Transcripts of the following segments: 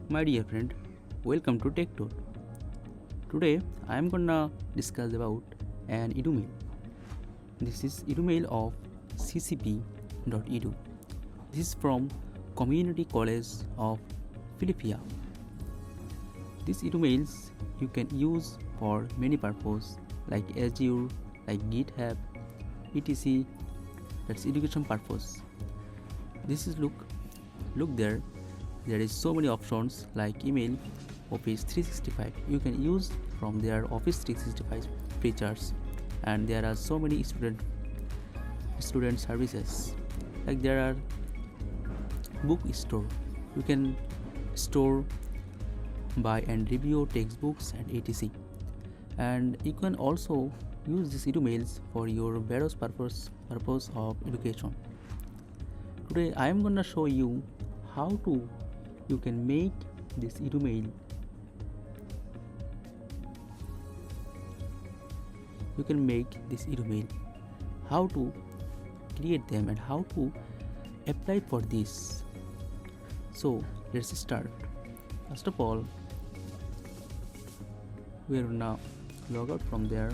My dear friend, welcome to Tech Tour. Today I am gonna discuss about an edumail. This is edumail of ccp.edu. This is from Community College of Philadelphia. These edumails you can use for many purposes like Azure, like GitHub, etc. That's education purpose. This is look there. There is so many options like email, Office 365. You can use from their Office 365 features, and there are so many student services. Like there are book store. You can store, buy and review textbooks and etc. And you can also use these emails for your various purpose of education. Today I am gonna show you how to you can make this email. You can make this email, how to create them and how to apply for this. So let's start. First of all, we are now log out from there.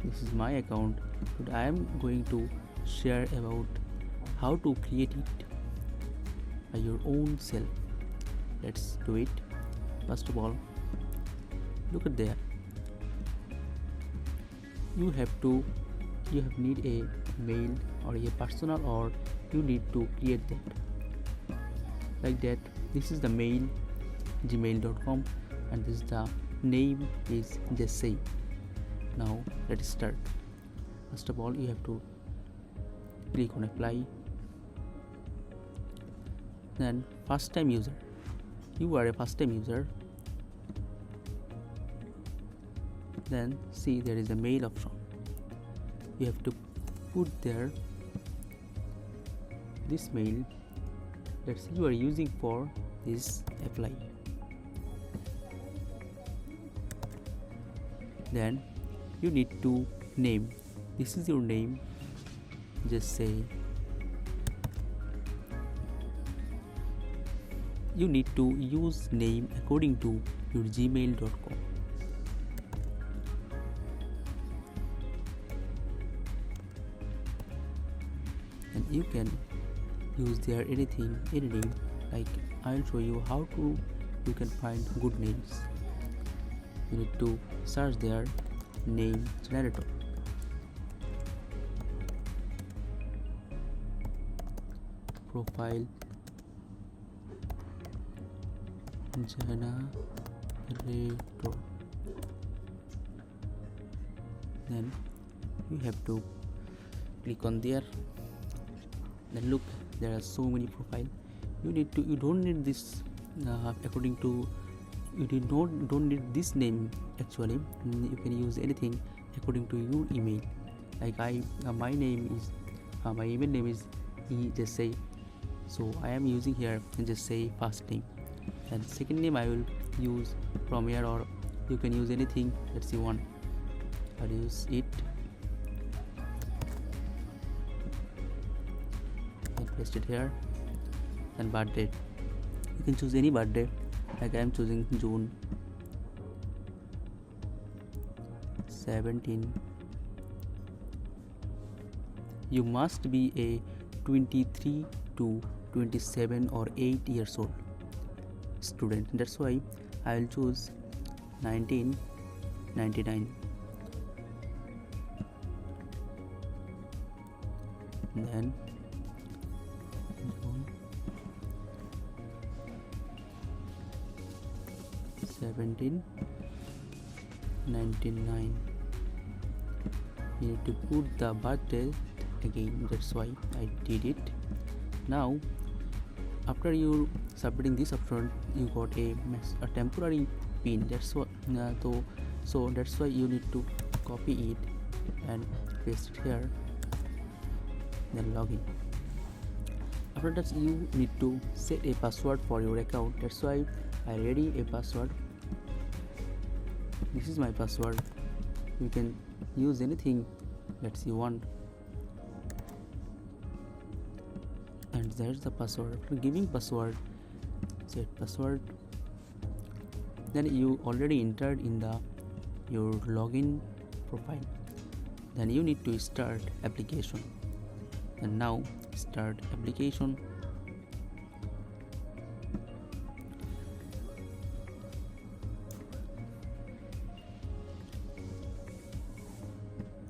This is my account, but I am going to share about how to create it by your own self. Let's do it. First of all, look at there. You have need a mail or a personal, or you need to create that. Like that, this is the mail gmail.com and this is the name is just say. Now let's start. First of all, you have to click on apply. Then first time user. You are a first time user. Then see there is a mail option. You have to put there this mail that you are using for this apply. Then you need to name. This is your name. Just say. You need to use name according to your gmail.com. And you can use there anything, any name. Like I'll show you how to you can find good names. You need to search their name generator. Profile generator. Then you have to click on there. Then look, there are so many profile. You don't need this according to you don't need this name actually. You can use anything according to your email. Like my name is my email name is just say. So I am using here and just say first name. And second name I will use from here, or you can use anything that you want. I'll use it and paste it here. And birthday, you can choose any birthday. Like I am choosing June 17. You must be a 23 to 27 or 8 years old student. That's why I will choose 1999. Then 1799. You need to put the birthday again. That's why I did it. Now after you submitting this option, you got a temporary pin. That's what so that's why you need to copy it and paste it here, then login. After that, you need to set a password for your account. That's why I ready a password. This is my password. You can use anything that you want. And there's the password. After giving password, set password, then you already entered in your login profile. Then you need to start application, and now start application.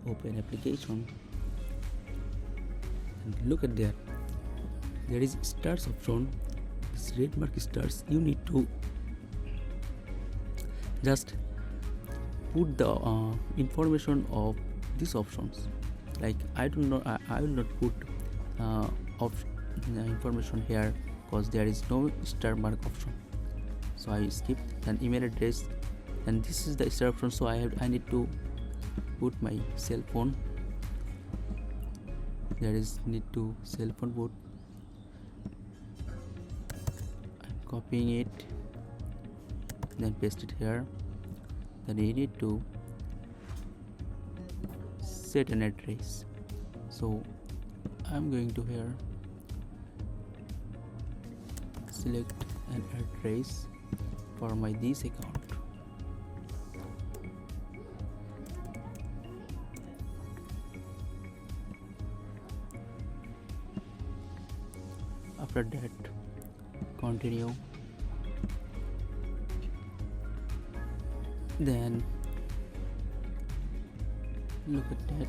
Open application and look at that, there is stars option. This red mark stars, you need to just put the information of these options. Like I will not put information here because there is no star mark option, so I skip. Then email address, and this is the star option, so I need to put my cell phone. There is need to cell phone put. I'm copying it, then paste it here. Then you need to set an address, so I'm going to here select an address for my this account. After that, continue. Then look at that,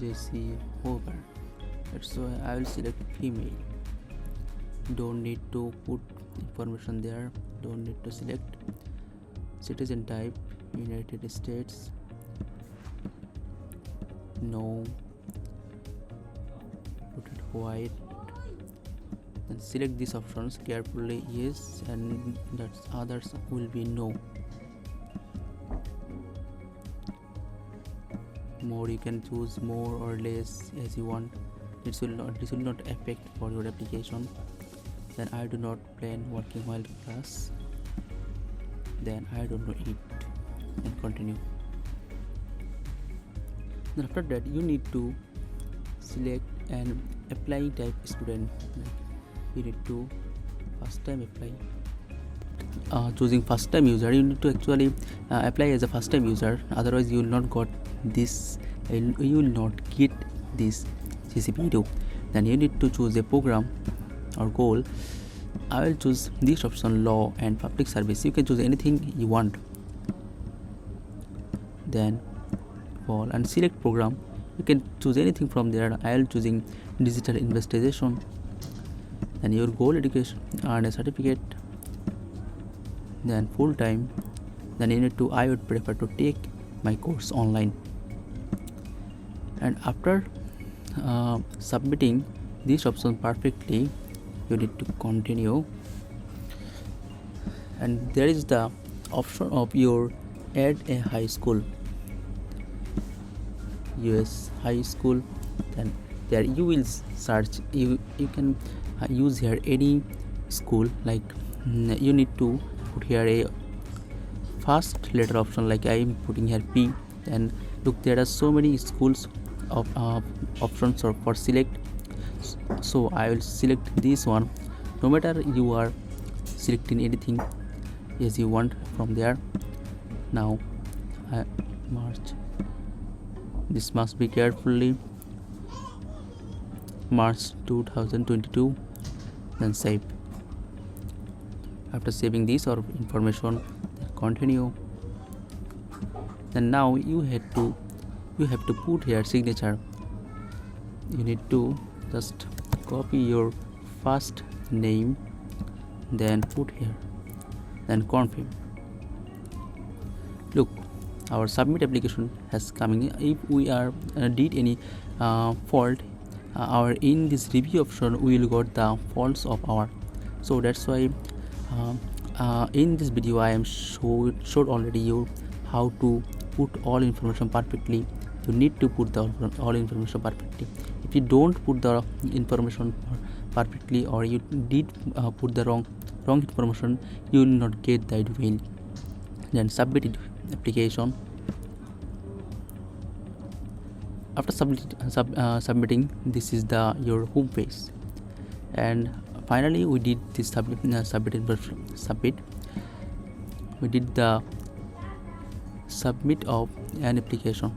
JC Hover. That's why I will select female. Don't need to put information there. Don't need to select. Citizen type United States. No. Put it white. Then select these options carefully, yes, and that others will be no. More, you can choose more or less as you want. This will not affect for your application. Then I do not plan working while class. Then I don't know it, and continue. Then after that, you need to select an applying type student. You need to first time apply. Choosing first time user, you need to actually apply as a first time user, otherwise you will not got this, you will not get this CCP Edu. Then you need to choose a program or goal. I will choose this option, law and public service. You can choose anything you want. Then fall and select program. You can choose anything from there. I will choosing digital investigation. And your goal education, earn a certificate. Then full time. Then you need to, I would prefer to take my course online. And after submitting this option perfectly, you need to continue. And there is the option of your add a high school, US high school. Then there you will search, you can use here any school. Like you need to put here a first letter option, like I am putting here P. And look, there are so many schools of options for select, so I will select this one. No matter you are selecting anything as you want from there. Now March, this must be carefully March 2022. Then save. After saving this or information, continue. Then now you have to put here signature. You need to just copy your first name, then put here, then confirm. Look, our submit application has coming. If we are did any fault, our in this review option we will got the faults of our. So that's why in this video I am showed already you how to put all information perfectly. You need to put the all information perfectly. If you don't put the information perfectly, or you did put the wrong information, you will not get the email. Then submit application. After submitting, this is your home page. And finally we did this submit. We did the submit of an application.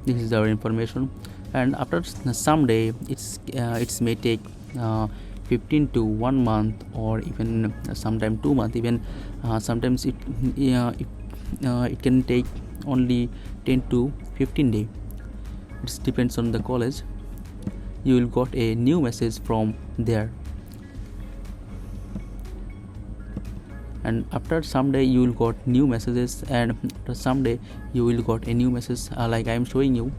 This is our information, and after some day it's may take 15 to 1 month, or even sometime 2 months, even sometimes it can take only 10 to 15 days. It depends on the college. You will got a new message from there, and after some day you will got new messages, and after some day you will got a new message like I am showing you.